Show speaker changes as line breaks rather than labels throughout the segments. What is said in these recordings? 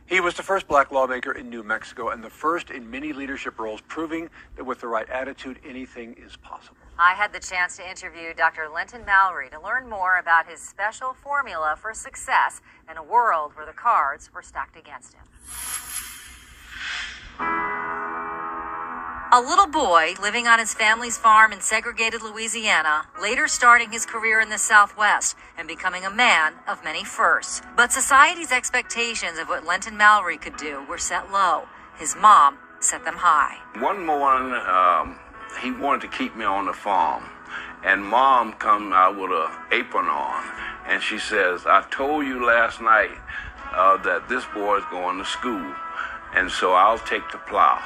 He was the first black lawmaker in New Mexico and the first in many leadership roles, proving that with the right attitude, anything is possible.
I had the chance to interview Dr. Lenton Malry to learn more about his special formula for success in a world where the cards were stacked against him. A little boy living on his family's farm in segregated Louisiana, later starting his career in the Southwest and becoming a man of many firsts. But society's expectations of what Lenton Malry could do were set low. His mom set them high.
One morning, he wanted to keep me on the farm, and Mom come out with an apron on, and she says, "I told you last night that this boy is going to school, and so I'll take the plow."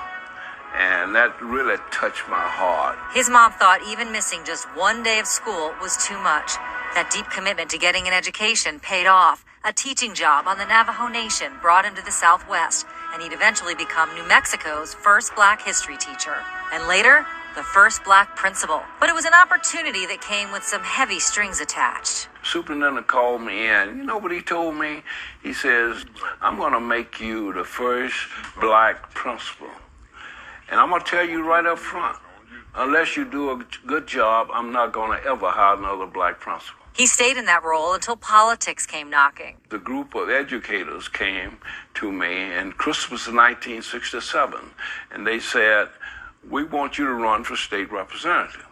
And that really touched my heart.
His mom thought even missing just one day of school was too much. That deep commitment to getting an education paid off. A teaching job on the Navajo Nation brought him to the Southwest, and he'd eventually become New Mexico's first black history teacher. And later, the first black principal. But it was an opportunity that came with some heavy strings attached.
Superintendent called me in. You know what he told me? He says, "I'm going to make you the first black principal. And I'm going to tell you right up front, unless you do a good job, I'm not going to ever hire another black principal."
He stayed in that role until politics came knocking.
The group of educators came to me in Christmas of 1967, and they said, "We want you to run for state representative."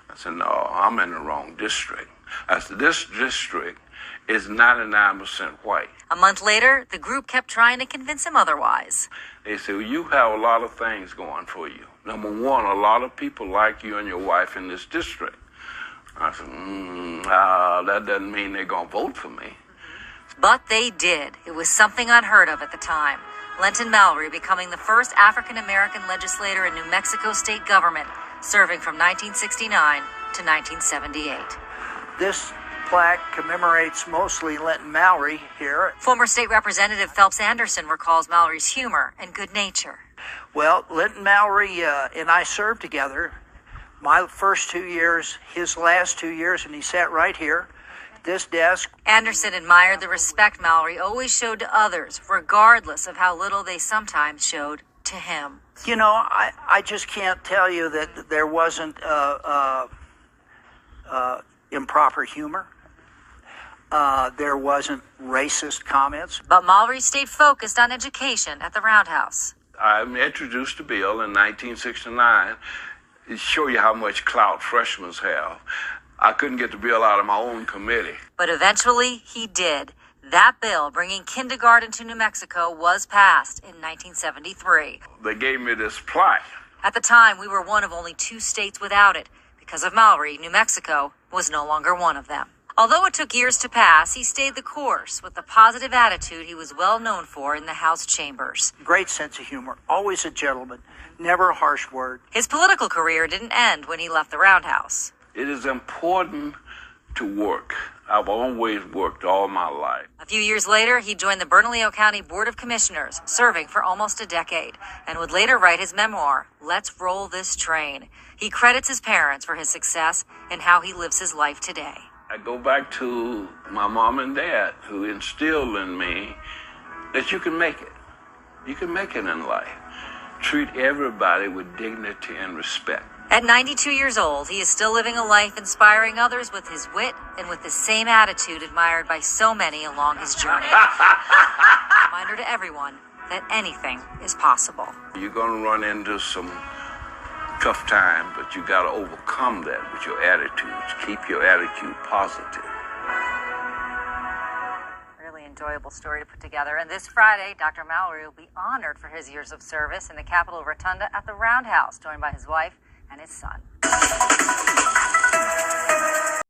I said, "No, I'm in the wrong district." I said, "This district is 99% white."
A month later, the group kept trying to convince him otherwise.
They said, "Well, you have a lot of things going for you. Number one, a lot of people like you and your wife in this district." I said, that doesn't mean they're going to vote for me.
But they did. It was something unheard of at the time. Lenton Malry becoming the first African-American legislator in New Mexico state government, serving from 1969 to 1978.
This plaque commemorates mostly Lenton Malry here.
Former state representative Phelps Anderson recalls Malry's humor and good nature.
Well, Lenton Malry and I served together. My first 2 years, his last 2 years, and he sat right here at this desk.
Anderson admired the respect Malry always showed to others, regardless of how little they sometimes showed to him.
You know, I just can't tell you that there wasn't improper humor. There wasn't racist comments.
But Malry stayed focused on education at the Roundhouse.
I introduced the bill in 1969 to show you how much clout freshmen have. I couldn't get the bill out of my own committee.
But eventually, he did. That bill, bringing kindergarten to New Mexico, was passed in 1973.
They gave me this plaque.
At the time, we were one of only 2 states without it. Because of Malry, New Mexico was no longer one of them. Although it took years to pass, he stayed the course with the positive attitude he was well known for in the House chambers.
Great sense of humor, always a gentleman, never a harsh word.
His political career didn't end when he left the Roundhouse.
It is important to work. I've always worked all my life.
A few years later, he joined the Bernalillo County Board of Commissioners, serving for almost a decade, and would later write his memoir, Let's Roll This Train. He credits his parents for his success and how he lives his life today.
I go back to my mom and dad, who instilled in me that you can make it. You can make it in life. Treat everybody with dignity and respect.
At 92 years old, he is still living a life inspiring others with his wit and with the same attitude admired by so many along his journey. Reminder to everyone that anything is possible.
You're going to run into some tough time, but you got to overcome that with your attitudes. Keep your attitude positive.
Really enjoyable story to put together. And this Friday, Dr. Malry will be honored for his years of service in the Capitol Rotunda at the Roundhouse, joined by his wife and his son.